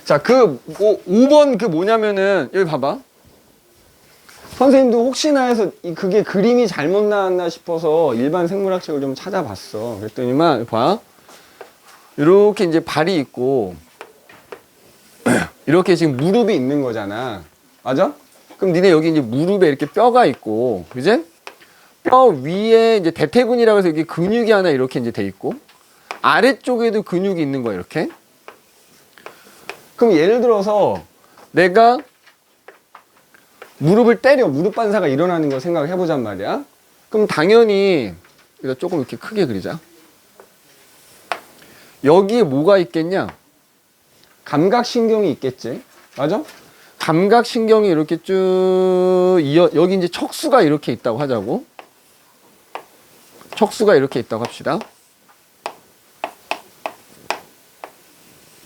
자, 5번 그 뭐냐면은, 여기 봐봐. 선생님도 혹시나 해서 그게 그림이 잘못 나왔나 싶어서 일반 생물학 책을 좀 찾아봤어. 그랬더니만, 봐. 이렇게 이제 발이 있고, 이렇게 지금 무릎이 있는 거잖아. 맞아? 그럼 니네 여기 이제 무릎에 이렇게 뼈가 있고, 그지? 뼈 위에 이제 대퇴근이라고 해서 여기 근육이 하나 이렇게 이제 돼 있고, 아래쪽에도 근육이 있는 거야, 이렇게. 그럼 예를 들어서 내가 무릎을 때려, 무릎 반사가 일어나는 거 생각해 보잔 말이야. 그럼 당연히, 이거 조금 이렇게 크게 그리자. 여기에 뭐가 있겠냐? 감각신경이 있겠지. 맞아? 감각신경이 이렇게 쭉 여기 이제 척수가 이렇게 있다고 하자고. 척수가 이렇게 있다고 합시다.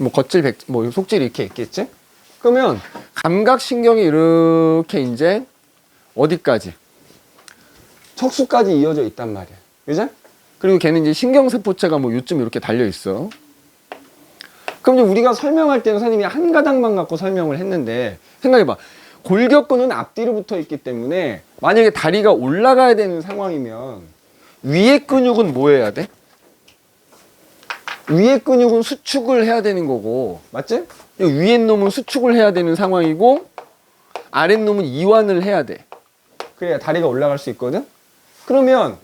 뭐 겉질, 뭐 속질이 이렇게 있겠지? 그러면 감각신경이 이렇게 이제 어디까지? 척수까지 이어져 있단 말이야. 그죠? 그리고 걔는 이제 신경세포체가 뭐 요쯤 이렇게 달려 있어. 그럼 이제 우리가 설명할 때는 선생님이 한 가닥만 갖고 설명을 했는데, 생각해봐. 골격근은 앞뒤로 붙어 있기 때문에 만약에 다리가 올라가야 되는 상황이면 위에 근육은 뭐 해야 돼? 위에 근육은 수축을 해야 되는 거고, 맞지? 위에 놈은 수축을 해야 되는 상황이고, 아래 놈은 이완을 해야 돼. 그래야 다리가 올라갈 수 있거든? 그러면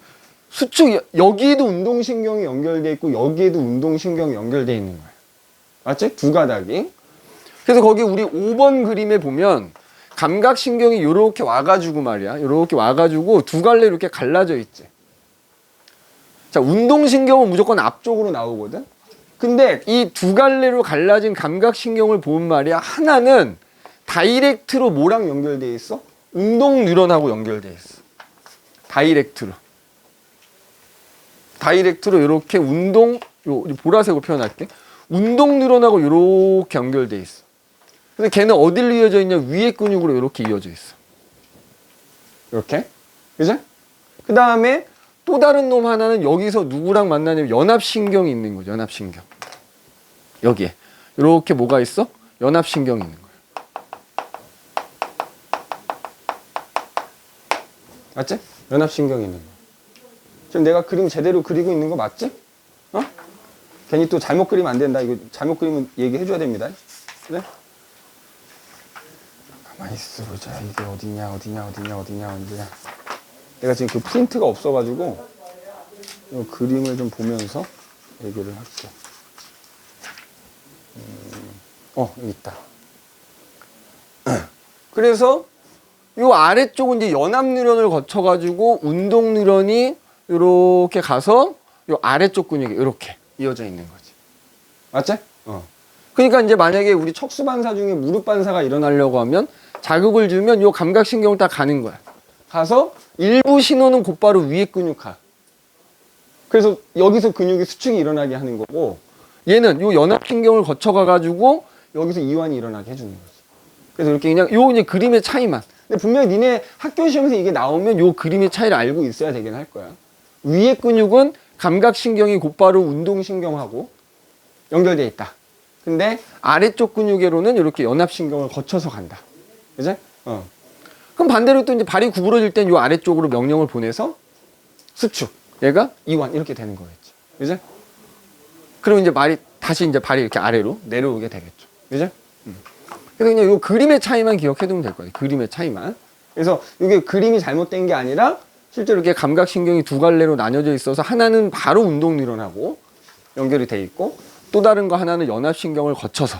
수축, 여기에도 운동신경이 연결돼 있고, 여기에도 운동신경이 연결돼 있는 거야. 맞지? 두 가닥이. 그래서 거기 우리 5번 그림에 보면 감각신경이 요렇게 와가지고 말이야. 요렇게 와가지고 두 갈래 이렇게 갈라져 있지. 자, 운동신경은 무조건 앞쪽으로 나오거든? 근데 이 두 갈래로 갈라진 감각신경을 보면 말이야. 하나는 다이렉트로 뭐랑 연결돼 있어? 운동 뉴런하고 연결돼 있어. 다이렉트로. 다이렉트로 이렇게 운동, 보라색으로 표현할게. 운동 뉴런하고 이렇게 연결돼 있어. 근데 걔는 어디로 이어져 있냐? 위에 근육으로 이렇게 이어져 있어. 이렇게. 그죠? 그 다음에 또 다른 놈 하나는 여기서 누구랑 만나냐면 연합신경이 있는 거죠. 연합신경. 여기에. 이렇게 뭐가 있어? 연합신경이 있는 거예요. 맞지? 연합신경이 있는 거. 지금 내가 그림 제대로 그리고 있는 거 맞지? 어? 괜히 또 잘못 그리면 안 된다. 이거 잘못 그리면 얘기해 줘야 됩니다. 그래? 가만히 있어 보자. 이게 어디냐. 내가 지금 그 프린트가 없어가지고 이 그림을 좀 보면서 얘기를 할게. 여기 있다. 그래서 이 아래쪽은 이제 연합 뉴런을 거쳐가지고 운동 뉴런이 이렇게 가서 이 아래쪽 근육이 이렇게 이어져 있는 거지. 맞지? 그러니까 이제 만약에 우리 척수 반사 중에 무릎 반사가 일어나려고 하면 자극을 주면 이 감각신경을 딱 가는 거야. 가서 일부 신호는 곧바로 위에 근육 가. 그래서 여기서 근육이 수축이 일어나게 하는 거고, 얘는 이 연합신경을 거쳐가가지고 여기서 이완이 일어나게 해주는 거지. 그래서 이렇게 그냥 요 이제 그림의 차이만. 근데 분명히 니네 학교 시험에서 이게 나오면 요 그림의 차이를 알고 있어야 되긴 할 거야. 위에 근육은 감각신경이 곧바로 운동신경하고 연결되어 있다. 근데 아래쪽 근육으로는 이렇게 연합신경을 거쳐서 간다. 그죠? 그럼 반대로 또 이제 발이 구부러질 땐 요 아래쪽으로 명령을 보내서 수축, 얘가 이완 이렇게 되는 거겠죠. 그죠? 그럼 이제 다시 이제 발이 이렇게 아래로 내려오게 되겠죠. 그죠? 그래서 그냥 요 그림의 차이만 기억해 두면 될 거예요. 그림의 차이만. 그래서 이게 그림이 잘못된 게 아니라 실제로 이렇게 감각신경이 두 갈래로 나뉘어져 있어서 하나는 바로 운동 뉴런하고 연결이 돼 있고, 또 다른 거 하나는 연합신경을 거쳐서.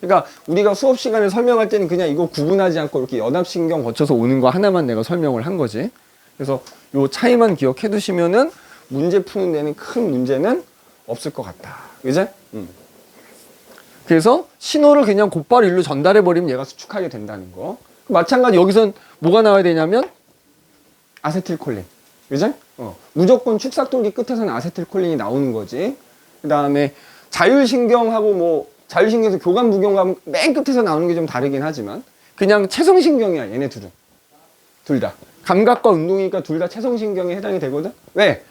그러니까 우리가 수업 시간에 설명할 때는 그냥 이거 구분하지 않고 이렇게 연합신경 거쳐서 오는 거 하나만 내가 설명을 한 거지. 그래서 요 차이만 기억해 두시면은 문제 푸는 데는 큰 문제는 없을 것 같다. 그죠? 그래서 신호를 그냥 곧바로 일로 전달해 버리면 얘가 수축하게 된다는 거. 마찬가지 여기선 뭐가 나와야 되냐면 아세틸콜린. 그죠? 무조건 축삭돌기 끝에서는 아세틸콜린이 나오는 거지. 그 다음에 자율신경하고 뭐 자율신경에서 교감 부경감 맨 끝에서 나오는 게 좀 다르긴 하지만 그냥 체성신경이야. 얘네 둘은. 둘 다. 감각과 운동이니까 둘 다 체성신경에 해당이 되거든. 왜?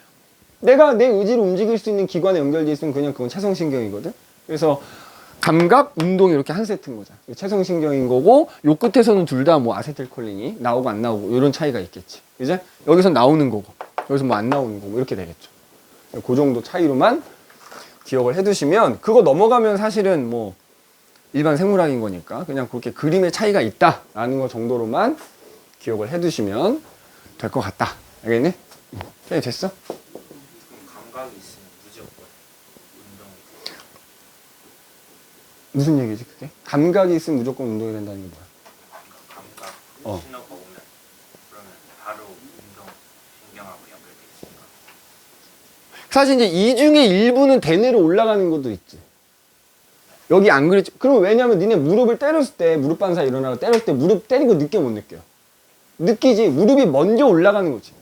내가 내 의지로 움직일 수 있는 기관에 연결돼 있으면 그냥 그건 체성신경이거든. 그래서 감각, 운동이 이렇게 한 세트인 거잖아. 체성신경인 거고 요 끝에서는 둘 다 뭐 아세틸콜린이 나오고 안 나오고 이런 차이가 있겠지. 이제 여기서 나오는 거고 여기서 뭐 안 나오는 거고 이렇게 되겠죠. 그 정도 차이로만 기억을 해두시면 그거 넘어가면 사실은 뭐 일반 생물학인 거니까 그냥 그렇게 그림의 차이가 있다라는 거 정도로만 기억을 해두시면 될 것 같다. 알겠니? 오케이, 됐어? 감각이 있으면 무조건 운동이 돼요. 무슨 얘기지 그게? 감각이 있으면 무조건 운동이 된다는 게 뭐야? 감각 어. 신호가 오면 그러면 바로 운동 신경하고 연결돼 있으니까. 사실 이제 이 중에 일부는 대뇌로 올라가는 것도 있지. 여기 안 그랬지. 그럼 왜냐면 니네 무릎을 때렸을 때 무릎 반사 일어나고 때렸을 때 무릎 때린 거 느껴 못 느껴? 느끼지. 무릎이 먼저 올라가는 거지.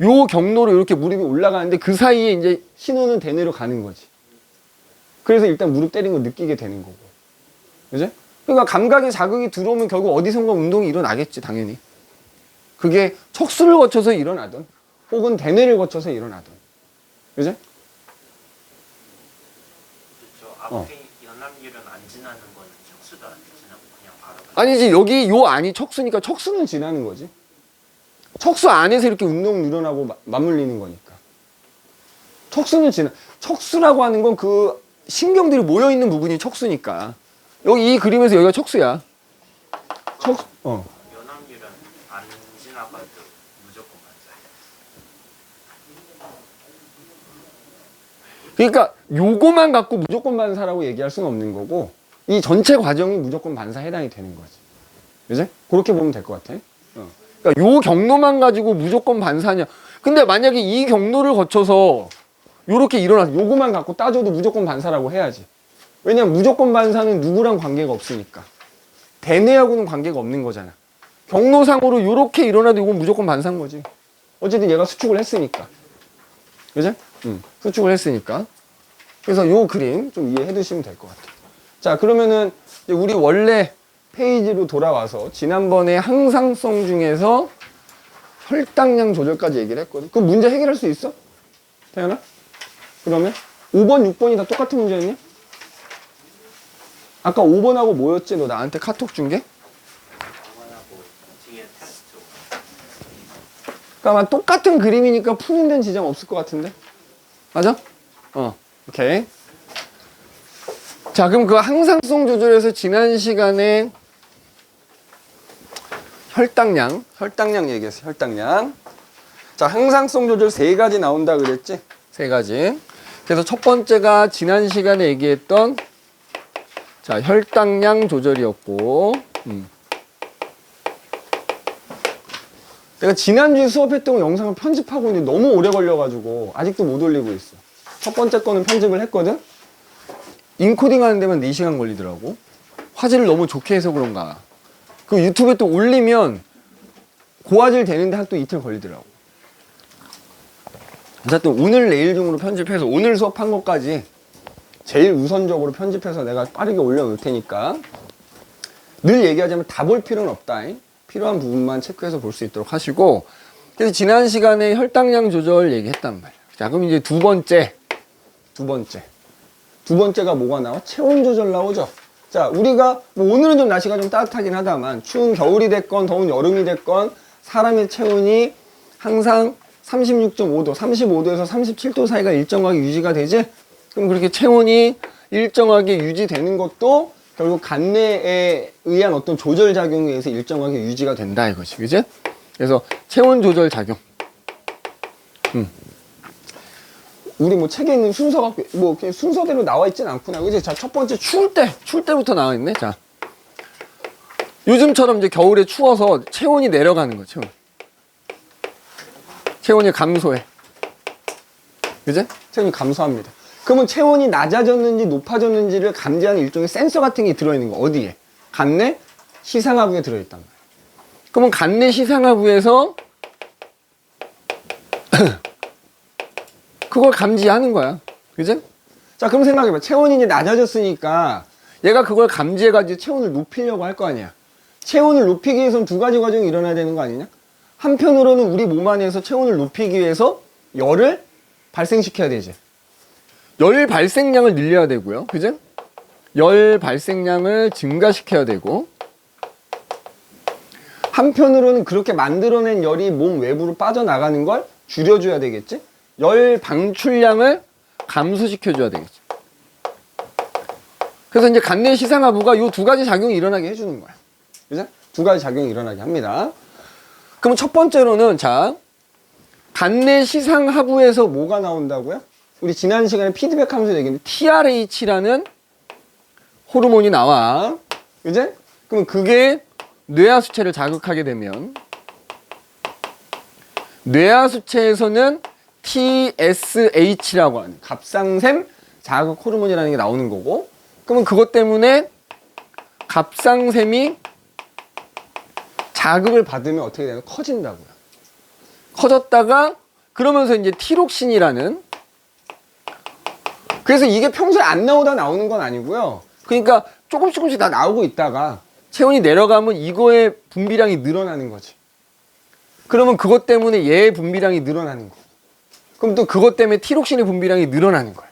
요 경로로 이렇게 무릎이 올라가는데 그 사이에 이제 신호는 대뇌로 가는 거지. 그래서 일단 무릎 때린 거 느끼게 되는 거고. 그지? 그러니까 감각의 자극이 들어오면 결국 어디선가 운동이 일어나겠지, 당연히. 그게 척수를 거쳐서 일어나든 혹은 대뇌를 거쳐서 일어나든. 그지? 그렇죠. 앞에 연합률은 안 지나는 거는 척수도 안 지나고 그냥 바로 가요. 아니지, 여기 요 안이 척수니까 척수는 지나는 거지. 척수 안에서 이렇게 운동 일어나고 맞물리는 거니까. 척수는 지나. 척수라고 하는 건 그 신경들이 모여있는 부분이 척수니까. 여기 이 그림에서 여기가 척수야. 척수, 연합률은 안 지나가도 무조건 맞아요. 그러니까 요거만 갖고 무조건 반사라고 얘기할 수는 없는 거고 이 전체 과정이 무조건 반사 해당이 되는 거지. 그지? 그렇게 보면 될 것 같아. 그러니까 요 경로만 가지고 무조건 반사냐. 근데 만약에 이 경로를 거쳐서 요렇게 일어나서 요거만 갖고 따져도 무조건 반사라고 해야지. 왜냐면 무조건 반사는 누구랑 관계가 없으니까. 대뇌하고는 관계가 없는 거잖아. 경로상으로 요렇게 일어나도 이건 무조건 반사인 거지. 어쨌든 얘가 수축을 했으니까. 그지? 수축을 했으니까. 그래서 요 그림 좀 이해해 두시면 될 것 같아요. 자, 그러면은 이제 우리 원래 페이지로 돌아와서 지난번에 항상성 중에서 혈당량 조절까지 얘기를 했거든. 그 문제 해결할 수 있어? 태연아? 그러면 5번, 6번이 다 똑같은 문제였니? 아까 5번하고 뭐였지? 너 나한테 카톡 준 게? 그만하고 뒤에 테스트. 그러니까 아마 똑같은 그림이니까 푸는 데는 지장 없을 것 같은데? 맞아? 오케이. 자, 그럼 그 항상성 조절에서 지난 시간에 혈당량 얘기했어, 혈당량. 자, 항상성 조절 3가지 나온다 그랬지? 3가지. 그래서 첫 번째가 지난 시간에 얘기했던 자, 혈당량 조절이었고, 내가 지난주에 수업했던 거 영상을 편집하고 있는데 너무 오래 걸려가지고 아직도 못 올리고 있어. 첫 번째 거는 편집을 했거든? 인코딩 하는 데만 4시간 걸리더라고. 화질을 너무 좋게 해서 그런가. 그 유튜브에 또 올리면 고화질 되는데 한 또 이틀 걸리더라고. 그래서 또 오늘 내일 중으로 편집해서 오늘 수업한 것까지 제일 우선적으로 편집해서 내가 빠르게 올려놓을 테니까 늘 얘기하자면 다 볼 필요는 없다. 필요한 부분만 체크해서 볼 수 있도록 하시고, 그래서 지난 시간에 혈당량 조절 얘기했단 말이야. 자, 그럼 이제 두 번째가 뭐가 나와? 체온 조절 나오죠. 자, 우리가 뭐 오늘은 좀 날씨가 좀 따뜻하긴 하다만 추운 겨울이 됐건 더운 여름이 됐건 사람의 체온이 항상 36.5도, 35도에서 37도 사이가 일정하게 유지가 되지? 그럼 그렇게 체온이 일정하게 유지되는 것도 결국 간내에 의한 어떤 조절 작용에 의해서 일정하게 유지가 된다 이거지, 그지? 그래서 체온 조절 작용. 우리 뭐 책에 있는 순서가 뭐 그냥 순서대로 나와 있진 않구나, 그지? 자, 첫 번째 추울 때부터 나와 있네. 자, 요즘처럼 이제 겨울에 추워서 체온이 내려가는 거, 체온이 감소해, 그지? 체온이 감소합니다. 그러면 체온이 낮아졌는지 높아졌는지를 감지하는 일종의 센서 같은 게 들어있는 거. 어디에? 간내 시상하부에 들어있단 말이야. 그러면 간내 시상하부에서 그걸 감지하는 거야, 그지? 자, 그럼 생각해봐. 체온이 이제 낮아졌으니까 얘가 그걸 감지해가지고 체온을 높이려고 할 거 아니야. 체온을 높이기 위해서는 2가지 과정이 일어나야 되는 거 아니냐? 한편으로는 우리 몸 안에서 체온을 높이기 위해서 열을 발생시켜야 되지. 열 발생량을 늘려야 되고요, 그죠? 열 발생량을 증가시켜야 되고, 한편으로는 그렇게 만들어낸 열이 몸 외부로 빠져나가는 걸 줄여줘야 되겠지? 열 방출량을 감소시켜줘야 되겠지. 그래서 이제 간내 시상하부가 이 두 가지 작용이 일어나게 해주는 거야. 그죠? 두 가지 작용이 일어나게 합니다. 그럼 첫 번째로는, 자, 간내 시상하부에서 뭐가 나온다고요? 우리 지난 시간에 피드백 하면서 얘기했는데, TRH라는 호르몬이 나와. 그죠? 그럼 그게 뇌하수체를 자극하게 되면, 뇌하수체에서는 TSH라고 하는 갑상샘 자극 호르몬이라는 게 나오는 거고, 그러면 그것 때문에 갑상샘이 자극을 받으면 어떻게 되나? 커진다고요. 커졌다가 그러면서 이제 티록신이라는, 그래서 이게 평소에 안 나오다 나오는 건 아니고요. 그러니까 조금씩 다 나오고 있다가 체온이 내려가면 이거의 분비량이 늘어나는 거지. 그러면 그것 때문에 얘의 분비량이 늘어나는 거. 그럼 또 그것 때문에 티록신의 분비량이 늘어나는 거야.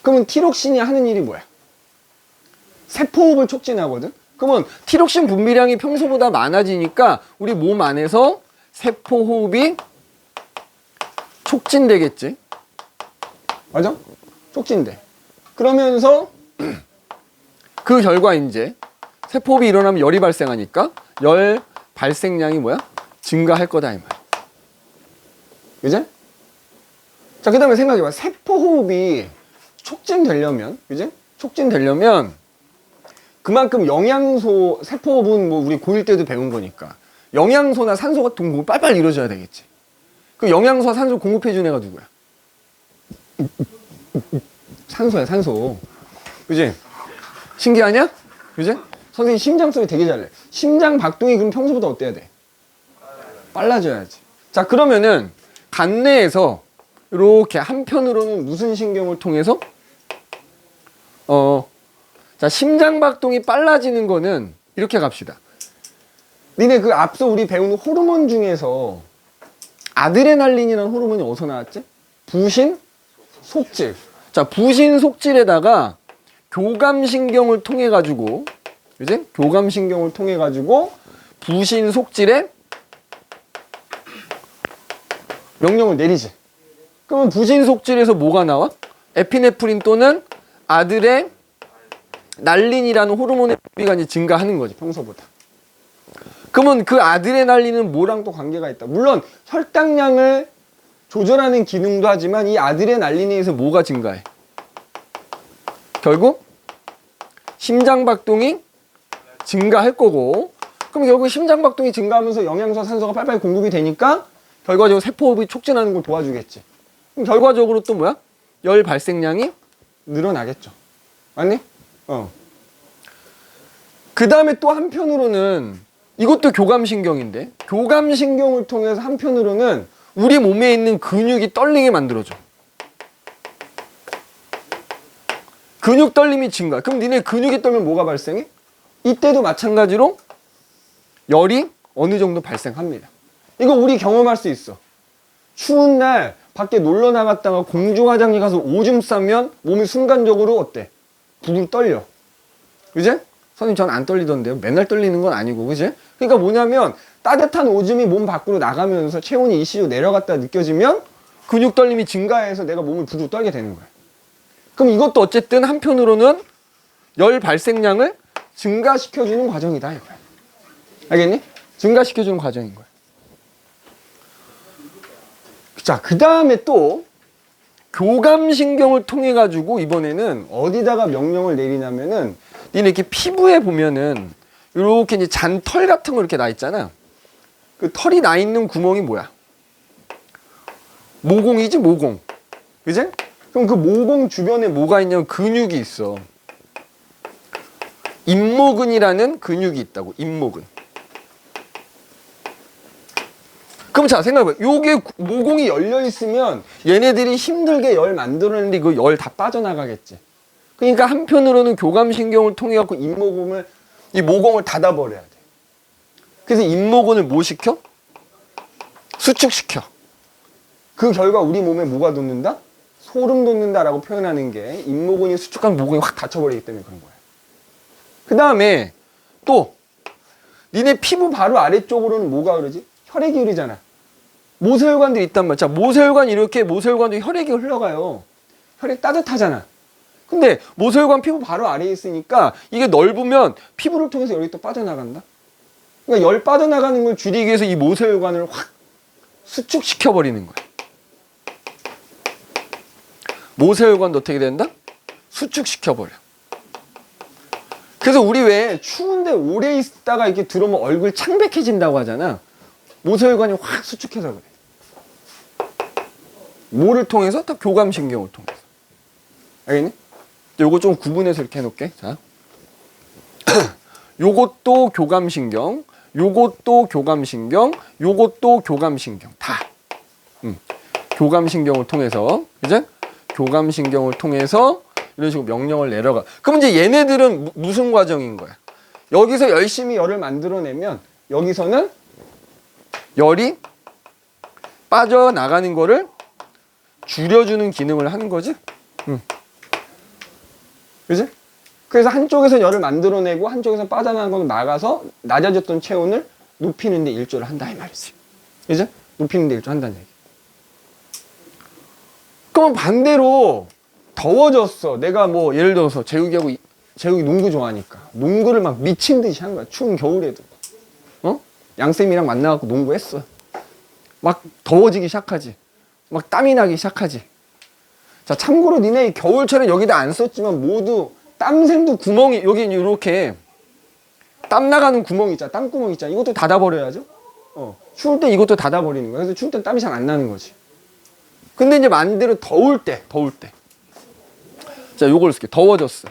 그러면 티록신이 하는 일이 뭐야? 세포호흡을 촉진하거든? 그러면 티록신 분비량이 평소보다 많아지니까 우리 몸 안에서 세포호흡이 촉진되겠지? 맞아? 촉진돼. 그러면서 그 결과 이제 세포호흡이 일어나면 열이 발생하니까 열 발생량이 뭐야? 증가할 거다 이 말이야. 그지? 자, 그 다음에 생각해봐. 세포호흡이 촉진되려면, 그지? 촉진되려면 그만큼 영양소, 세포호흡은 뭐 우리 고1 때도 배운 거니까 영양소나 산소 같은 공급이 빨리빨리 이루어져야 되겠지. 그 영양소와 산소 공급해준 애가 누구야? 산소야, 산소. 그지? 신기하냐? 그지? 선생님 심장 소리 되게 잘내. 심장 박동이 그럼 평소보다 어때야 돼? 빨라져야지. 자, 그러면은 간내에서 이렇게 한편으로는 무슨 신경을 통해서 자, 심장 박동이 빨라지는 거는 이렇게 갑시다. 니네 그 앞서 우리 배운 호르몬 중에서 아드레날린이라는 호르몬이 어디서 나왔지? 부신 속질. 자, 부신 속질에다가 교감신경을 통해 가지고, 그지? 교감신경을 통해 가지고 부신 속질에 명령을 내리지. 그러면 부신 속질에서 뭐가 나와? 에피네프린 또는 아드레날린이라는 호르몬의 분비가 이제 증가하는 거지, 평소보다. 그러면 그 아드레날린은 뭐랑 또 관계가 있다? 물론 혈당량을 조절하는 기능도 하지만 이 아드레날린에 의해서 뭐가 증가해? 결국 심장박동이 증가할 거고, 그럼 결국 심장박동이 증가하면서 영양소와 산소가 빨리빨리 공급이 되니까 결과적으로 세포호흡이 촉진하는 걸 도와주겠지. 그럼 결과적으로 또 뭐야? 열 발생량이 늘어나겠죠. 맞니? 그 다음에 또 한편으로는 이것도 교감신경인데, 교감신경을 통해서 한편으로는 우리 몸에 있는 근육이 떨리게 만들어줘. 근육 떨림이 증가. 그럼 니네 근육이 떨면 뭐가 발생해? 이때도 마찬가지로 열이 어느 정도 발생합니다. 이거 우리 경험할 수 있어. 추운 날 밖에 놀러 나갔다가 공중화장실 가서 오줌 싸면 몸이 순간적으로 어때? 부들 떨려. 그지? 선생님 전 안 떨리던데요. 맨날 떨리는 건 아니고, 그지? 그러니까 뭐냐면 따뜻한 오줌이 몸 밖으로 나가면서 체온이 일시적으로 내려갔다 느껴지면 근육 떨림이 증가해서 내가 몸을 부들 떨게 되는 거야. 그럼 이것도 어쨌든 한편으로는 열 발생량을 증가시켜주는 과정이다 이거야. 알겠니? 증가시켜주는 과정인 거야. 자, 그 다음에 또 교감신경을 통해 가지고 이번에는 어디다가 명령을 내리냐면은 니네 이렇게 피부에 보면은 이렇게 이제 잔털 같은 거 이렇게 나 있잖아. 그 털이 나 있는 구멍이 뭐야? 모공이지, 모공. 그지? 그럼 그 모공 주변에 뭐가 있냐면 근육이 있어. 잇모근이라는 근육이 있다고, 잇모근. 그럼 자, 생각해봐. 요게 모공이 열려 있으면 얘네들이 힘들게 열 만들어내는데 이거 열 다 빠져나가겠지. 그러니까 한편으로는 교감신경을 통해 갖고 잇모근을, 이 모공을 닫아버려야 돼. 그래서 잇모근을 뭐 시켜? 수축시켜. 그 결과 우리 몸에 뭐가 돋는다? 소름 돋는다라고 표현하는 게 잇모근이 수축한 모근이 확 닫혀버리기 때문에 그런 거예요. 그 다음에 또 니네 피부 바로 아래쪽으로는 뭐가 흐르지? 혈액이 흐르잖아. 모세혈관들이 있단 말이야. 자, 모세혈관 이렇게 모세혈관도 혈액이 흘러가요. 혈액 따뜻하잖아. 근데 모세혈관 피부 바로 아래에 있으니까 이게 넓으면 피부를 통해서 열이 또 빠져나간다. 그러니까 열 빠져나가는 걸 줄이기 위해서 이 모세혈관을 확 수축시켜 버리는 거야. 모세혈관도 어떻게 된다? 수축시켜 버려. 그래서 우리 왜 추운데 오래 있다가 이렇게 들어오면 얼굴 창백해진다고 하잖아. 모세혈관이 확 수축해서 그래. 뭐를 통해서? 다 교감신경을 통해서. 알겠니? 요거 좀 구분해서 이렇게 해놓을게. 자, 요것도 교감신경, 요것도 교감신경, 요것도 교감신경. 다. 교감신경을 통해서, 그죠? 교감신경을 통해서 이런 식으로 명령을 내려가. 그럼 이제 얘네들은 무슨 과정인 거야? 여기서 열심히 열을 만들어내면 여기서는 열이 빠져나가는 거를 줄여주는 기능을 하는 거지. 그지? 그래서 한쪽에서 열을 만들어내고 한쪽에서 빠져나가는 걸 막아서 낮아졌던 체온을 높이는 데 일조를 한다 이 말이지. 그지? 높이는 데 일조한다는 얘기. 그럼 반대로 더워졌어. 내가 뭐 예를 들어서 재욱이 농구 좋아하니까 농구를 막 미친 듯이 한 거야. 추운 겨울에도. 양쌤이랑 만나갖고 농구했어. 막 더워지기 시작하지. 막 땀이 나기 시작하지. 자, 참고로 니네 겨울철에 여기다 안 썼지만 모두 땀샘도 구멍이 여기 이렇게 땀 나가는 구멍 있잖아. 땀구멍 있잖아. 이것도 닫아버려야죠. 추울 때 이것도 닫아버리는 거야. 그래서 추울 때 땀이 잘 안 나는 거지. 근데 이제 반대로 더울 때. 자, 요걸 쓸게. 더워졌어.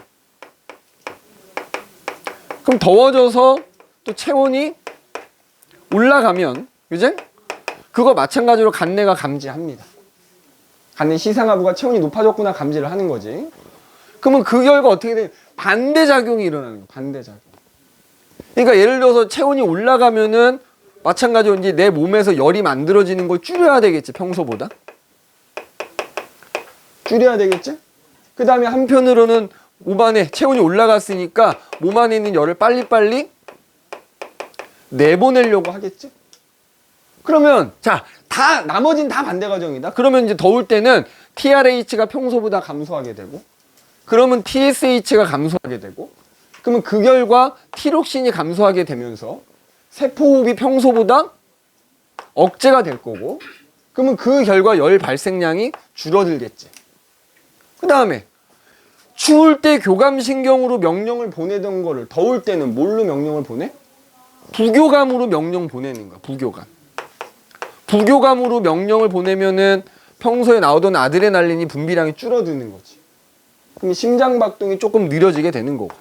그럼 더워져서 또 체온이 올라가면, 그제? 그거 마찬가지로 간내가 감지합니다. 간내 시상하부가 체온이 높아졌구나 감지를 하는 거지. 그러면 그 결과 어떻게 돼? 반대작용이 일어나는 거야. 반대작용. 그러니까 예를 들어서 체온이 올라가면은 마찬가지로 이제 내 몸에서 열이 만들어지는 걸 줄여야 되겠지, 평소보다. 줄여야 되겠지? 그 다음에 한편으로는 몸 안에 체온이 올라갔으니까 몸 안에 있는 열을 빨리빨리 내보내려고 하겠지? 그러면 자, 나머지는 다 반대 과정이다. 그러면 이제 더울 때는 TRH가 평소보다 감소하게 되고, 그러면 TSH가 감소하게 되고, 그러면 그 결과 티록신이 감소하게 되면서 세포호흡이 평소보다 억제가 될 거고, 그러면 그 결과 열 발생량이 줄어들겠지. 그 다음에 추울 때 교감신경으로 명령을 보내던 거를 더울 때는 뭘로 명령을 보내? 부교감으로 명령 보내는 거야. 부교감으로 명령을 보내면은 평소에 나오던 아드레날린이 분비량이 줄어드는 거지. 그럼 심장박동이 조금 느려지게 되는 거고.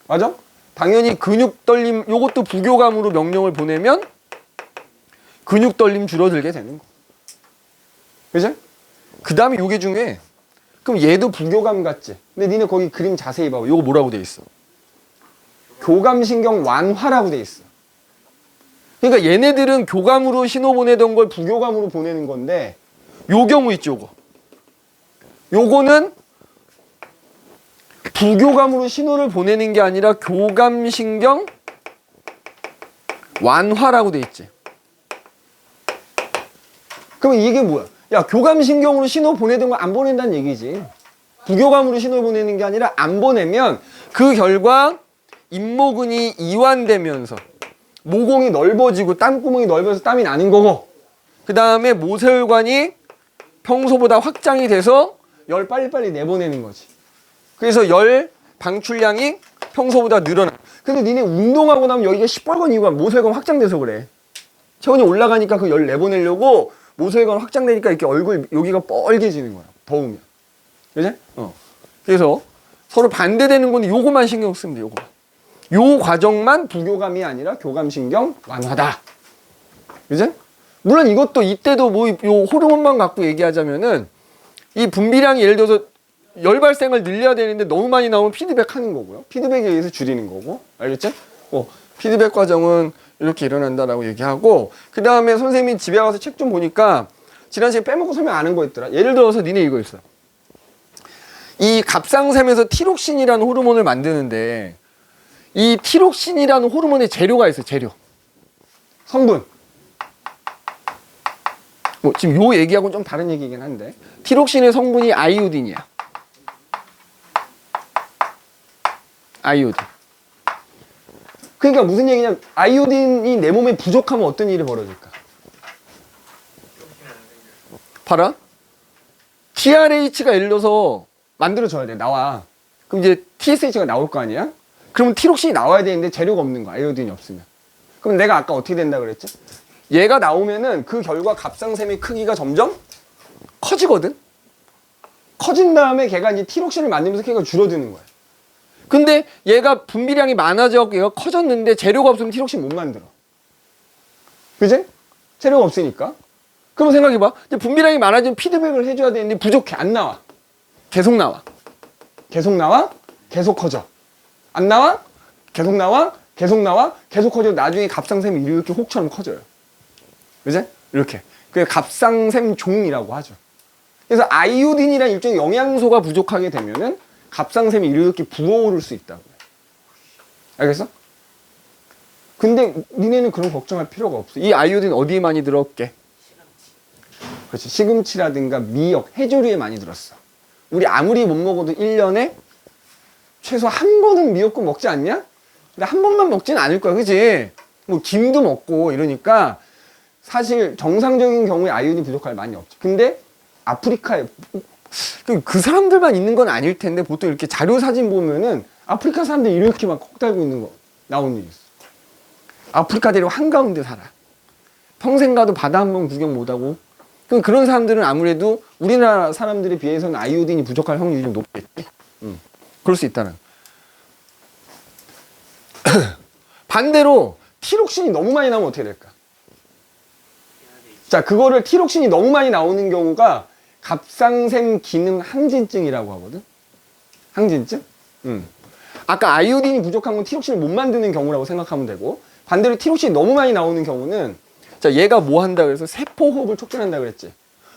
맞아? 당연히 근육 떨림, 요것도 부교감으로 명령을 보내면 근육 떨림 줄어들게 되는 거. 그죠? 그 다음에 요게 중에, 그럼 얘도 부교감 같지? 근데 니네 거기 그림 자세히 봐봐. 요거 뭐라고 돼 있어? 교감신경 완화라고 돼 있어. 그러니까 얘네들은 교감으로 신호 보내던 걸 부교감으로 보내는 건데, 요 경우 있죠, 요거. 요거는 부교감으로 신호를 보내는 게 아니라 교감신경 완화라고 돼 있지. 그럼 이게 뭐야? 야, 교감신경으로 신호 보내던 거 안 보낸다는 얘기지. 부교감으로 신호 보내는 게 아니라 안 보내면 그 결과 잇모근이 이완되면서 모공이 넓어지고 땀구멍이 넓어서 땀이 나는 거고, 그 다음에 모세혈관이 평소보다 확장이 돼서 열 빨리빨리 내보내는 거지. 그래서 열 방출량이 평소보다 늘어나. 근데 니네 운동하고 나면 여기가 시뻘건 이유가 모세혈관 확장돼서 그래. 체온이 올라가니까 그 열 내보내려고 모세혈관 확장되니까 이렇게 얼굴 여기가 뻘개지는 거야. 더우면. 그지? 그래서 서로 반대되는 건 요거만 신경 쓰면 돼. 요거만. 요 과정만 부교감이 아니라 교감신경 완화다. 그지? 물론 이것도 이때도 뭐 요 호르몬만 갖고 얘기하자면은 이 분비량이 예를 들어서 열 발생을 늘려야 되는데 너무 많이 나오면 피드백 하는 거고요. 피드백에 의해서 줄이는 거고. 알겠지? 피드백 과정은 이렇게 일어난다라고 얘기하고, 그 다음에 선생님이 집에 가서 책 좀 보니까 지난 시간에 빼먹고 설명 안 한 거 있더라. 예를 들어서 니네 이거 있어. 이 갑상샘에서 티록신이라는 호르몬을 만드는데 이 티록신이라는 호르몬의 재료가 있어요. 재료. 성분. 뭐 지금 요 얘기하고는 좀 다른 얘기긴 한데 티록신의 성분이 아이오딘이야. 아이오딘. 그러니까 무슨 얘기냐? 아이오딘이 내 몸에 부족하면 어떤 일이 벌어질까? 봐라. TRH가 예를 들어서 만들어져야 돼. 나와. 그럼 이제 TSH가 나올 거 아니야? 그러면 티록신이 나와야 되는데 재료가 없는 거야. 아이오딘이 없으면. 그럼 내가 아까 어떻게 된다 그랬지? 얘가 나오면은 그 결과 갑상샘의 크기가 점점 커지거든? 커진 다음에 걔가 이제 티록신을 만들면서 걔가 줄어드는 거야. 근데 얘가 분비량이 많아져 얘가 커졌는데 재료가 없으면 티록신 못 만들어. 그지? 재료가 없으니까. 그럼 생각해봐. 이제 분비량이 많아지면 피드백을 해줘야 되는데 부족해. 안 나와. 계속 나와. 계속 나와. 계속 커져. 안 나와. 계속 나와. 계속 나와. 계속 커져. 나중에 갑상샘이 이렇게 혹처럼 커져요. 그지? 이렇게. 그게 갑상샘 종이라고 하죠. 그래서 아이오딘이라는 일종의 영양소가 부족하게 되면은 갑상샘이 이렇게 부어오를 수 있다고요. 알겠어? 근데 니네는 그런 걱정할 필요가 없어. 이 아이오딘 어디에 많이 들었게? 그렇지. 시금치라든가 미역, 해조류에 많이 들었어. 우리 아무리 못 먹어도 1년에 최소 한 번은 미역국 먹지 않냐? 근데 한 번만 먹지는 않을 거야. 그지? 뭐 김도 먹고 이러니까 사실 정상적인 경우에 아이오딘 부족할 많이 없죠. 근데 아프리카에 그 사람들만 있는 건 아닐 텐데 보통 이렇게 자료 사진 보면은 아프리카 사람들 이렇게 막 콕 달고 있는 거 나오는 일 있어. 아프리카 대륙 한가운데 살아. 평생 가도 바다 한 번 구경 못 하고. 그런 사람들은 아무래도 우리나라 사람들에 비해서는 아이오딘이 부족할 확률이 좀 높겠지. 그럴 수 있다는. 반대로 티록신이 너무 많이 나오면 어떻게 될까? 자, 그거를 티록신이 너무 많이 나오는 경우가 갑상샘 기능 항진증이라고 하거든. 항진증? 아까 아이오딘이 부족한 건 티록신을 못 만드는 경우라고 생각하면 되고, 반대로 티록신이 너무 많이 나오는 경우는, 자, 얘가 뭐 한다 그래서 세포호흡을 촉진한다 그랬지.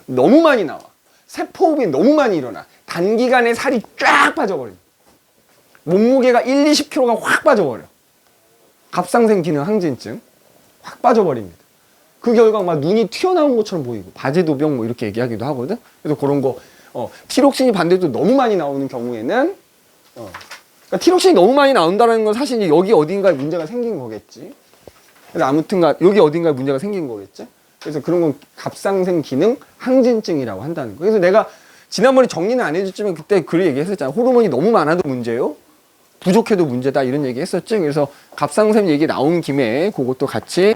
너무 많이 나와. 세포호흡이 너무 많이 일어나. 단기간에 살이 쫙 빠져버려. 몸무게가 1, 20kg가 확 빠져버려. 갑상샘 기능 항진증. 확 빠져버립니다. 그 결과 막 눈이 튀어나온 것처럼 보이고 바제도병 뭐 이렇게 얘기하기도 하거든. 그래서 그런 거 티록신이 반대로 너무 많이 나오는 경우에는 그러니까 티록신이 너무 많이 나온다는 건 사실 여기 어딘가에 문제가 생긴 거겠지. 그래서 아무튼가 여기 어딘가에 문제가 생긴 거겠지. 그래서 그런 건 갑상샘 기능 항진증이라고 한다는 거. 그래서 내가 지난번에 정리는 안 해줬지만 그때 그 얘기했었잖아. 호르몬이 너무 많아도 문제요. 부족해도 문제다 이런 얘기 했었지. 그래서 갑상샘 얘기 나온 김에 그것도 같이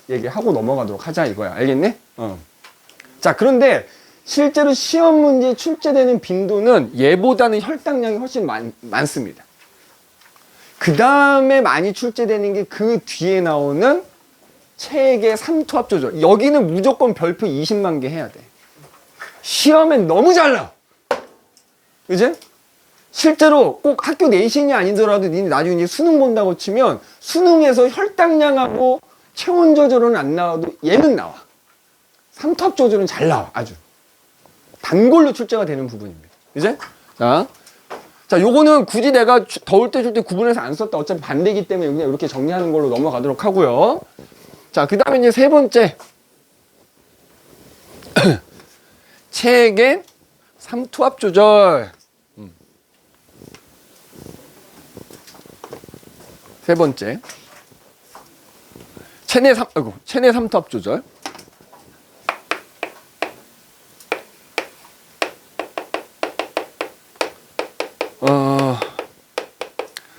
얘기하고 넘어가도록 하자 이거야. 알겠네? 자, 그런데 실제로 시험 문제에 출제되는 빈도는 얘보다는 혈당량이 훨씬 많습니다. 그 다음에 많이 출제되는 게 그 뒤에 나오는 체액의 삼투압 조절. 여기는 무조건 별표 20만 개 해야 돼. 시험엔 너무 잘 나와. 그지? 실제로 꼭 학교 내신이 아니더라도 니네 나중에 이제 수능 본다고 치면 수능에서 혈당량하고 체온 조절은 안 나와도 얘는 나와. 삼투압 조절은 잘 나와. 아주. 단골로 출제가 되는 부분입니다. 이제? 자, 요거는 굳이 내가 더울 때 줄 때 구분해서 안 썼다. 어차피 반대기 때문에 그냥 이렇게 정리하는 걸로 넘어가도록 하고요. 자, 그 다음에 이제 세 번째. 체액의 삼투압 조절. 세 번째. 체내 삼투압 조절.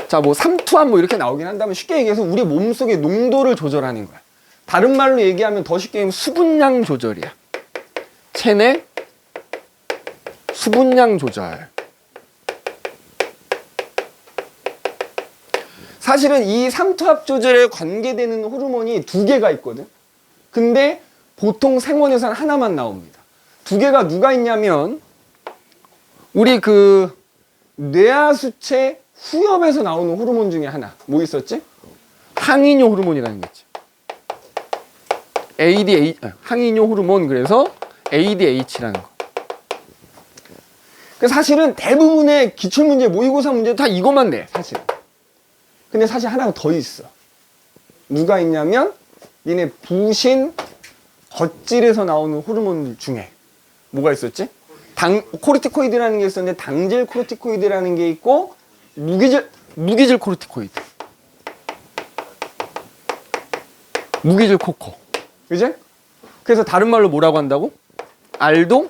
자, 뭐 삼투압 뭐 이렇게 나오긴 한다면 쉽게 얘기해서 우리 몸속의 농도를 조절하는 거야. 다른 말로 얘기하면 더 쉽게 얘기하면 수분량 조절이야. 체내 수분량 조절. 사실은 이 삼투압 조절에 관계되는 호르몬이 두 개가 있거든. 근데 보통 생원에서는 하나만 나옵니다. 두 개가 누가 있냐면 우리 그 뇌하수체 후엽에서 나오는 호르몬 중에 하나. 뭐 있었지? 항이뇨 호르몬이라는 게 있지. 항이뇨 호르몬, 그래서 ADH라는 거. 그러니까 사실은 대부분의 기출문제, 모의고사 문제 다 이것만 내, 사실. 근데 사실 하나가 더 있어. 누가 있냐면 니네 부신 겉질에서 나오는 호르몬들 중에 뭐가 있었지? 코르티코이드라는 게 있었는데 당질 코르티코이드라는 게 있고 무기질 코르티코이드. 무기질 코코. 그지? 그래서 다른 말로 뭐라고 한다고? 알도스테론.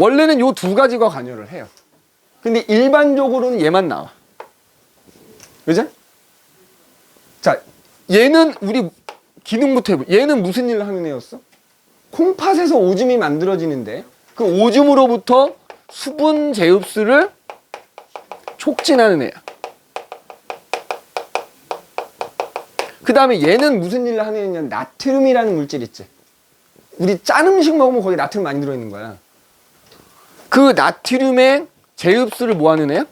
원래는 요 두 가지가 관여를 해요. 근데 일반적으로는 얘만 나와. 그죠? 자, 얘는 우리 기능부터 해보. 얘는 무슨 일을 하는 애였어? 콩팥에서 오줌이 만들어지는데 그 오줌으로부터 수분 제흡수를 촉진하는 애야. 그 다음에 얘는 무슨 일을 하는 애냐? 나트륨이라는 물질 있지. 우리 짠 음식 먹으면 거기 나트륨 많이 들어있는 거야. 그 나트륨의 제흡수를 뭐 하는 애야?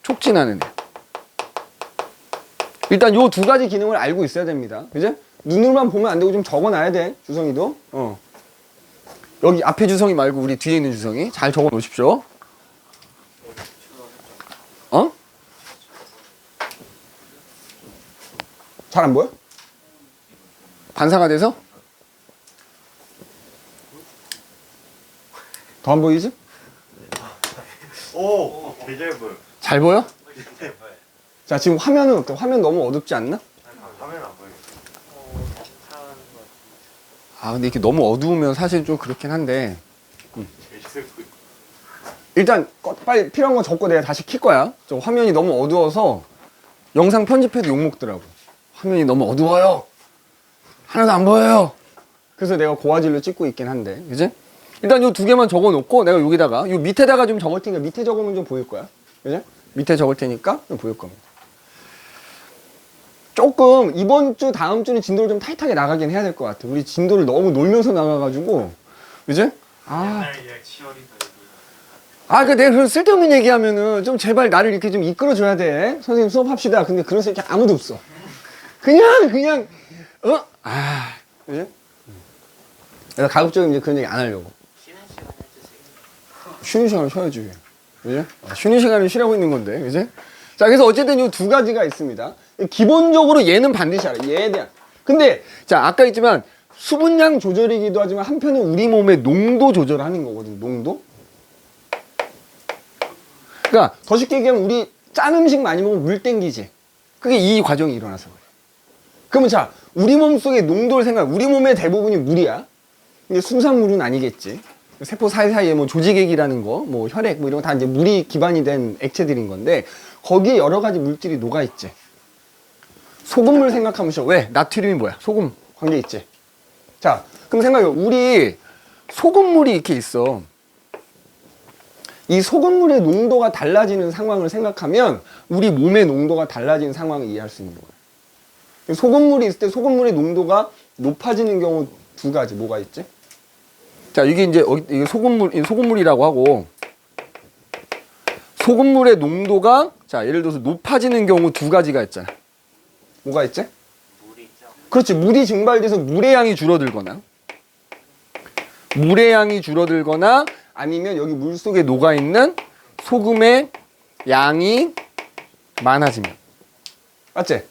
촉진하는 애야. 일단 요 두 가지 기능을 알고 있어야 됩니다. 그죠? 눈으로만 보면 안 되고 좀 적어놔야 돼. 주성이도. 여기 앞에 주성이 말고 우리 뒤에 있는 주성이 잘 적어 놓으십시오. 잘 안 보여? 반사가 돼서? 더 안 보이지? 오, 되게 잘 보여. 잘 보여? 네, 보여. 자, 지금 화면은 어때? 화면 너무 어둡지 않나? 화면 안 보여. 아, 근데 이렇게 너무 어두우면 사실 좀 그렇긴 한데. 재밌을 거야. 일단 빨리 필요한 거 적고 내가 다시 킬 거야. 저 화면이 너무 어두워서 영상 편집해도 욕먹더라고. 화면이 너무 어두워요. 하나도 안 보여요. 그래서 내가 고화질로 찍고 있긴 한데, 그지? 일단 요 두 개만 적어 놓고 내가 여기다가 요 밑에다가 좀 적을 테니까 밑에 적으면 좀 보일 거야. 그지? 밑에 적을 테니까 좀 보일 겁니다. 조금 이번 주 다음 주는 진도를 좀 타이트하게 나가긴 해야 될 것 같아. 우리 진도를 너무 놀면서 나가가지고, 그지? 옛날 얘 치어리더 그 내가 그런 쓸데없는 얘기하면은 좀 제발 나를 이렇게 좀 이끌어줘야 돼. 선생님 수업합시다. 근데 그런 새끼 아무도 없어. 그냥, 그지? 그래서 가급적이면 이제 그런 얘기 안 하려고. 쉬는 시간 해주세요. 쉬는 시간을 쉬어야지. 그지? 쉬는 시간을 쉬라고 있는 건데, 그지? 자, 그래서 어쨌든 이 두 가지가 있습니다. 기본적으로 얘는 반드시 알아. 얘에 대한. 근데, 자, 아까 있지만, 수분량 조절이기도 하지만, 한편은 우리 몸의 농도 조절하는 거거든, 농도? 그러니까, 더 쉽게 얘기하면, 우리 짠 음식 많이 먹으면 물 땡기지. 그게 이 과정이 일어나서 그래. 그러면 자, 우리 몸 속의 농도를 우리 몸의 대부분이 물이야. 근데 순산물은 아니겠지. 세포 사이사이에 뭐 조직액이라는 거, 뭐 혈액, 뭐 이런 거 다 이제 물이 기반이 된 액체들인 건데, 거기에 여러 가지 물질이 녹아있지. 소금물 생각하면 쉬워. 왜? 나트륨이 뭐야? 소금 관계 있지. 자, 그럼 생각해. 우리 소금물이 이렇게 있어. 이 소금물의 농도가 달라지는 상황을 생각하면 우리 몸의 농도가 달라지는 상황을 이해할 수 있는 거야. 소금물이 있을 때 소금물의 농도가 높아지는 경우 두 가지 뭐가 있지? 자, 이게 이제 이게 소금물이라고 하고, 소금물의 농도가 자, 예를 들어서 높아지는 경우 두 가지가 있잖아. 뭐가 있지? 물이 있죠. 그렇지. 물이 증발돼서 물의 양이 줄어들거나 아니면 여기 물 속에 녹아 있는 소금의 양이 많아지면. 맞지?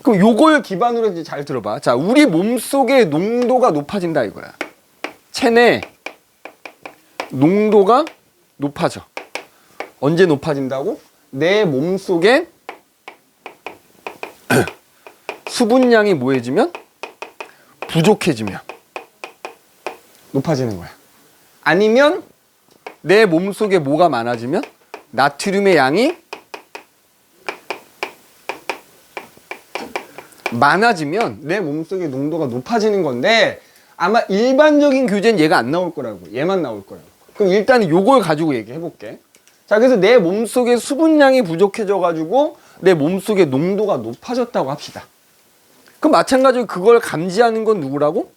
그럼 요걸 기반으로 이제 잘 들어봐. 자, 우리 몸 속의 농도가 높아진다 이거야. 체내 농도가 높아져. 언제 높아진다고? 내 몸 속에 수분량이 뭐해지면? 부족해지면 높아지는 거야. 아니면 내 몸 속에 뭐가 많아지면? 나트륨의 양이 많아지면 내 몸속의 농도가 높아지는 건데, 아마 일반적인 교재는 얘가 안 나올 거라고. 얘만 나올 거라고. 그럼 일단 요걸 가지고 얘기해 볼게. 자, 그래서 내 몸속에 수분량이 부족해져 가지고 내 몸속의 농도가 높아졌다고 합시다. 그럼 마찬가지로 그걸 감지하는 건 누구라고?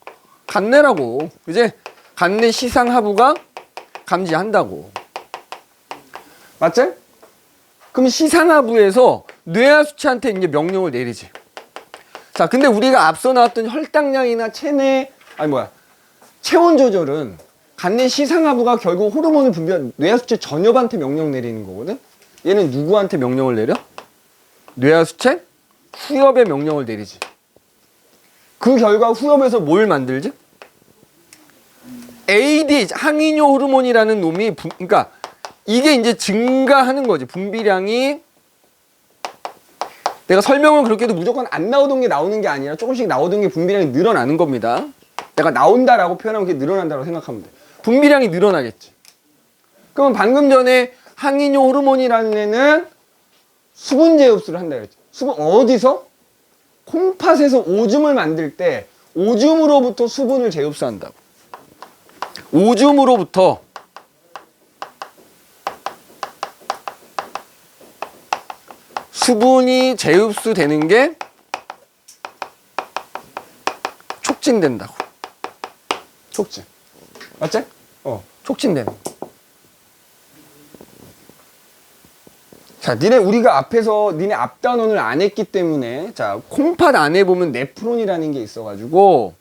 간내라고. 그지? 간내 시상하부가 감지한다고. 맞지? 그럼 시상하부에서 뇌하수체한테 이제 명령을 내리지. 자, 근데 우리가 앞서 나왔던 혈당량이나 체온 조절은 간내 시상하부가 결국 호르몬을 분비한 뇌하수체 전엽한테 명령 내리는 거거든. 얘는 누구한테 명령을 내려? 뇌하수체 후엽에 명령을 내리지. 그 결과 후엽에서 뭘 만들지? AD 항이뇨 호르몬이라는 놈이 그러니까 이게 이제 증가하는 거지. 분비량이 내가 설명을 그렇게 해도 무조건 안 나오던 게 나오는 게 아니라 조금씩 나오던 게 분비량이 늘어나는 겁니다. 내가 나온다라고 표현하면 그게 늘어난다고 생각하면 돼. 분비량이 늘어나겠지. 그러면 방금 전에 항이뇨 호르몬이라는 애는 수분제 흡수를 한다 그랬지. 수분 어디서? 콩팥에서 오줌을 만들 때 오줌으로부터 수분을 재흡수한다고. 오줌으로부터 수분이 재흡수되는 게 촉진된다고. 촉진. 맞지? 촉진되는 거. 자, 우리가 앞에서 니네 앞단원을 안 했기 때문에, 자, 콩팥 안에 보면 네프론이라는 게 있어가지고,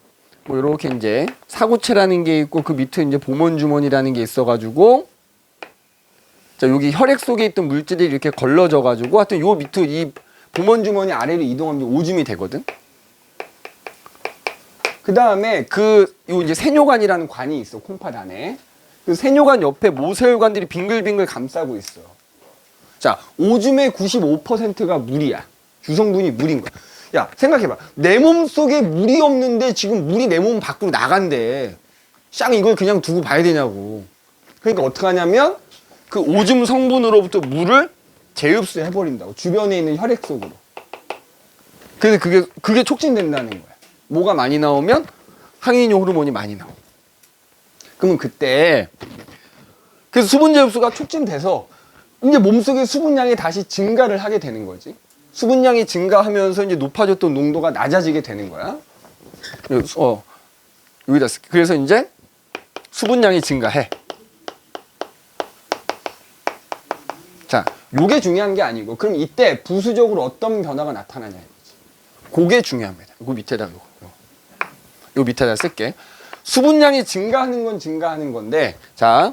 뭐, 요렇게 이제 사구체라는 게 있고, 그 밑에 이제 보몬주머니라는 게 있어가지고, 자, 여기 혈액 속에 있던 물질이 이렇게 걸러져가지고, 하여튼 요 밑에 이 보몬주머니 아래로 이동하면 오줌이 되거든? 그 다음에 요 이제 세뇨관이라는 관이 있어, 콩팥 안에. 그 세뇨관 옆에 모세혈관들이 빙글빙글 감싸고 있어. 자, 오줌의 95%가 물이야. 유성분이 물인 거야. 야, 생각해봐. 내 몸 속에 물이 없는데 지금 물이 내 몸 밖으로 나간대. 쌍 이걸 그냥 두고 봐야 되냐고. 그러니까 어떻게 하냐면 그 오줌 성분으로부터 물을 재흡수해버린다고. 주변에 있는 혈액 속으로. 그래서 그게 촉진된다는 거야. 뭐가 많이 나오면 항이뇨 호르몬이 많이 나오고. 그러면 그때 그래서 수분 재흡수가 촉진돼서 이제 몸속의 수분량이 다시 증가를 하게 되는 거지. 수분량이 증가하면서 이제 높아졌던 농도가 낮아지게 되는 거야. 여기다 쓸게. 그래서 이제 수분량이 증가해. 자, 요게 중요한 게 아니고 그럼 이때 부수적으로 어떤 변화가 나타나냐 이거지. 그게 중요합니다. 요 밑에다 요 밑에다 쓸게. 수분량이 증가하는 건 증가하는 건데 자,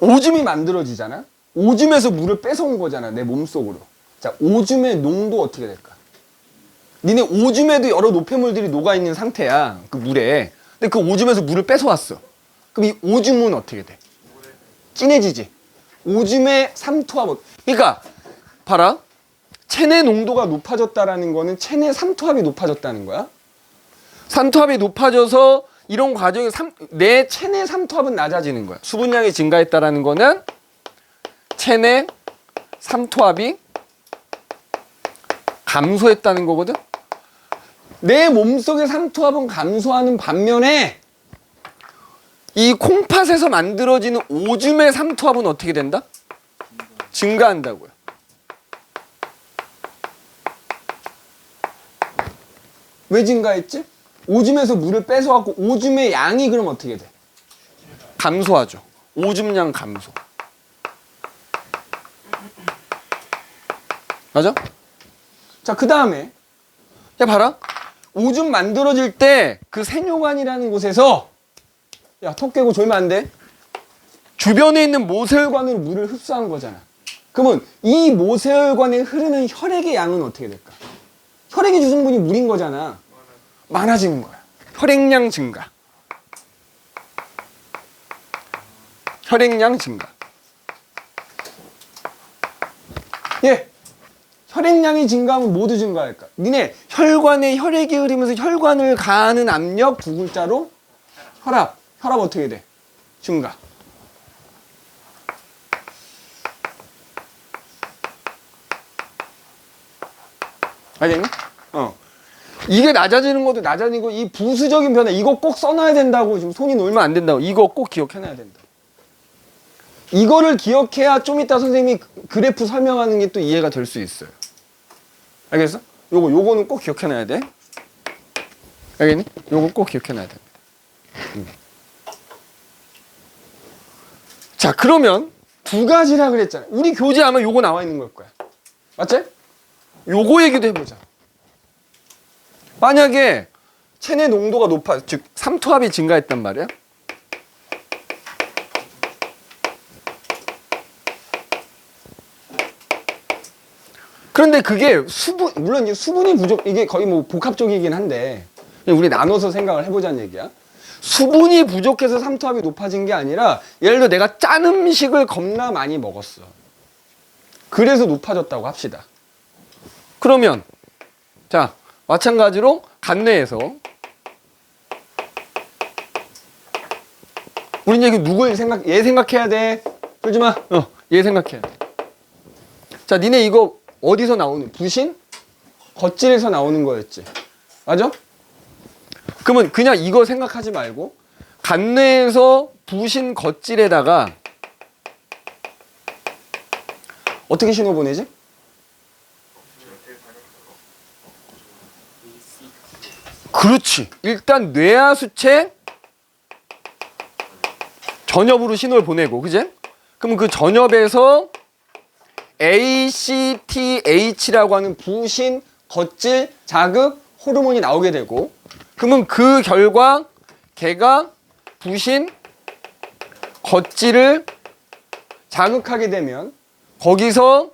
오줌이 만들어지잖아? 오줌에서 물을 뺏어온 거잖아, 내 몸속으로. 자, 오줌의 농도 어떻게 될까? 니네 오줌에도 여러 노폐물들이 녹아있는 상태야, 그 물에. 근데 그 오줌에서 물을 뺏어왔어. 그럼 이 오줌은 어떻게 돼? 진해지지? 오줌의 삼투압. 그러니까, 봐라. 체내 농도가 높아졌다라는 거는 체내 삼투압이 높아졌다는 거야. 삼투압이 높아져서 이런 과정에서 내 체내 삼투압은 낮아지는 거야. 수분량이 증가했다라는 거는 체내 삼투압이 감소했다는 거거든. 내 몸속의 삼투압은 감소하는 반면에 이 콩팥에서 만들어지는 오줌의 삼투압은 어떻게 된다? 증가한다고요. 왜 증가했지? 오줌에서 물을 뺏어갖고 오줌의 양이 그럼 어떻게 돼? 감소하죠. 오줌량 감소. 맞아? 자, 그 다음에 야 봐라. 오줌 만들어질 때 그 세뇨관이라는 곳에서 야, 턱 깨고 졸면 안 돼. 주변에 있는 모세혈관으로 물을 흡수한 거잖아. 그러면 이 모세혈관에 흐르는 혈액의 양은 어떻게 될까? 혈액의 주성분이 물인 거잖아. 많아지는 거야. 혈액량 증가. 혈액량 증가. 예. 혈액량이 증가하면 모두 증가할까? 니네 혈관에 혈액이 흐르면서 혈관을 가하는 압력 두 글자로 혈압. 혈압 어떻게 돼? 증가. 알겠니? 이게 낮아지는 것도 낮아지고 이 부수적인 변화 이거 꼭 써놔야 된다고. 지금 손이 놀면 안 된다고. 이거 꼭 기억해놔야 된다. 이거를 기억해야 좀 이따 선생님이 그래프 설명하는 게 또 이해가 될 수 있어요. 알겠어? 요거는 꼭 기억해놔야 돼. 알겠니? 요거 꼭 기억해놔야 돼. 자, 그러면 두 가지라 그랬잖아. 우리 교재하면 요거 나와 있는 걸 거야. 맞지? 요거 얘기도 해보자. 만약에 체내 농도가 높아, 즉 삼투압이 증가했단 말이야. 그런데 그게 물론 이제 수분이 부족, 이게 거의 뭐 복합적이긴 한데 우리 나눠서 생각을 해보자는 얘기야. 수분이 부족해서 삼투압이 높아진 게 아니라 예를 들어 내가 짠 음식을 겁나 많이 먹었어. 그래서 높아졌다고 합시다. 그러면 자, 마찬가지로 간내에서 우린 얘기 누굴 얘 생각해야 돼. 그러지 마. 얘 생각해야 돼. 자, 니네 이거 어디서 나오는? 부신? 겉질에서 나오는 거였지. 맞아? 그러면 그냥 이거 생각하지 말고 간내에서 부신 겉질에다가 어떻게 신호 보내지? 그렇지. 일단 뇌하수체 전엽으로 신호를 보내고, 그제? 그러면 그 전엽에서 ACTH라고 하는 부신, 겉질, 자극, 호르몬이 나오게 되고, 그러면 그 결과 걔가 부신, 겉질을 자극하게 되면 거기서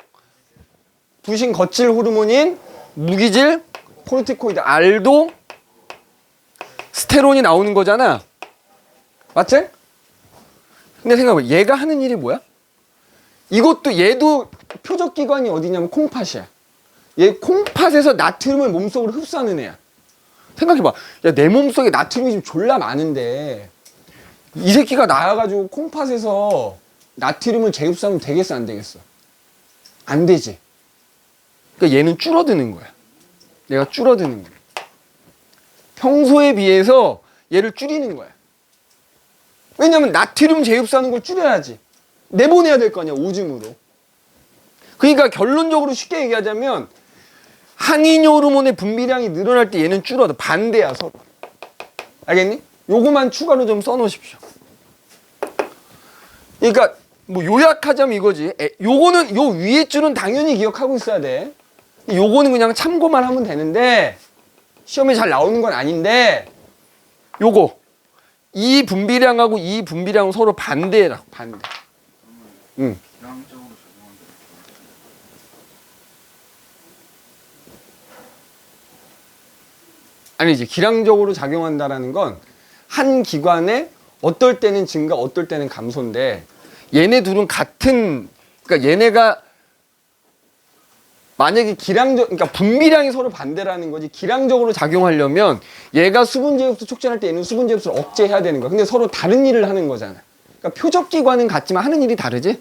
부신, 겉질 호르몬인 무기질, 코르티코이드, 알도, 스테론이 나오는 거잖아. 맞지? 근데 생각해봐. 얘가 하는 일이 뭐야? 이것도 얘도 표적기관이 어디냐면 콩팥이야. 얘 콩팥에서 나트륨을 몸속으로 흡수하는 애야. 생각해봐. 야, 내 몸속에 나트륨이 지금 졸라 많은데 이 새끼가 나와가지고 콩팥에서 나트륨을 재흡수하면 되겠어, 안 되겠어? 안 되지. 그러니까 얘는 줄어드는 거야. 얘가 줄어드는 거야. 평소에 비해서 얘를 줄이는 거야. 왜냐면 나트륨 재흡수하는 걸 줄여야지. 내보내야 될 거 아니야, 오줌으로. 그러니까 결론적으로 쉽게 얘기하자면 항인 호르몬의 분비량이 늘어날 때 얘는 줄어도 반대야, 서로. 알겠니? 요거만 추가로 좀 써놓으십시오. 그러니까 뭐 요약하자면 이거지. 요거는 요 위에 줄은 당연히 기억하고 있어야 돼. 요거는 그냥 참고만 하면 되는데 시험에 잘 나오는 건 아닌데 요거 이 분비량하고 이 분비량은 서로 반대라. 반대. 응. 아니지. 기량적으로 작용한다라는 건 한 기관에 어떨 때는 증가, 어떨 때는 감소인데 얘네 둘은 같은, 그러니까 얘네가 만약에 그러니까 분비량이 서로 반대라는 거지. 기량적으로 작용하려면 얘가 수분 재흡수 촉진할 때 얘는 수분 재흡수를 억제해야 되는 거야. 근데 서로 다른 일을 하는 거잖아. 그러니까 표적 기관은 같지만 하는 일이 다르지.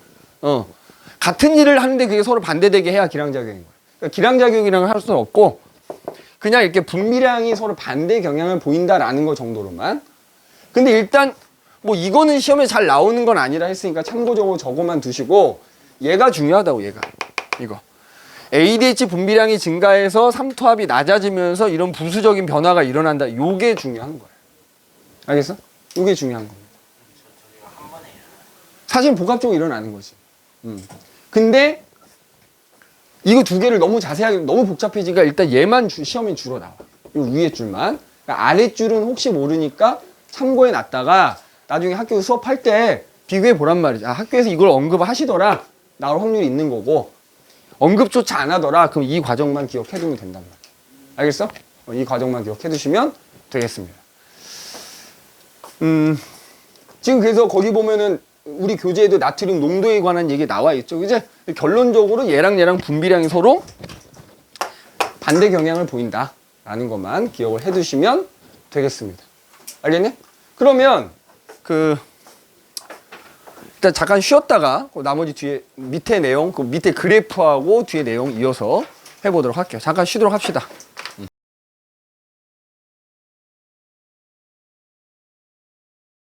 같은 일을 하는데 그게 서로 반대되게 해야 기량작용인 거야. 그러니까 기량작용이랑은 할 수는 없고 그냥 이렇게 분비량이 서로 반대 경향을 보인다라는 거 정도로만. 근데 일단 뭐 이거는 시험에 잘 나오는 건 아니라 했으니까 참고적으로 저거만 두시고 얘가 중요하다고. 얘가 이거 ADH 분비량이 증가해서 삼투압이 낮아지면서 이런 부수적인 변화가 일어난다. 요게 중요한 거예요. 알겠어? 요게 중요한 겁니다. 사실 복합적으로 일어나는 거지. 근데 이거 두 개를 너무 자세하게 너무 복잡해지니까 일단 얘만 시험에 주로 나와. 요 위에 줄만. 그러니까 아래 줄은 혹시 모르니까 참고해 놨다가 나중에 학교 수업할 때 비교해 보란 말이지. 아, 학교에서 이걸 언급하시더라. 나올 확률이 있는 거고. 언급조차 안 하더라. 그럼 이 과정만 기억해 두면 된단 말이야. 알겠어? 이 과정만 기억해 두시면 되겠습니다. 지금 그래서 거기 보면은 우리 교재에도 나트륨 농도에 관한 얘기 나와 있죠. 그죠? 결론적으로 얘랑 분비량이 서로 반대 경향을 보인다. 라는 것만 기억을 해 두시면 되겠습니다. 알겠니? 그러면 일단 잠깐 쉬었다가 나머지 뒤에 밑에 내용, 그 밑에 그래프하고 뒤에 내용 이어서 해보도록 할게요. 잠깐 쉬도록 합시다.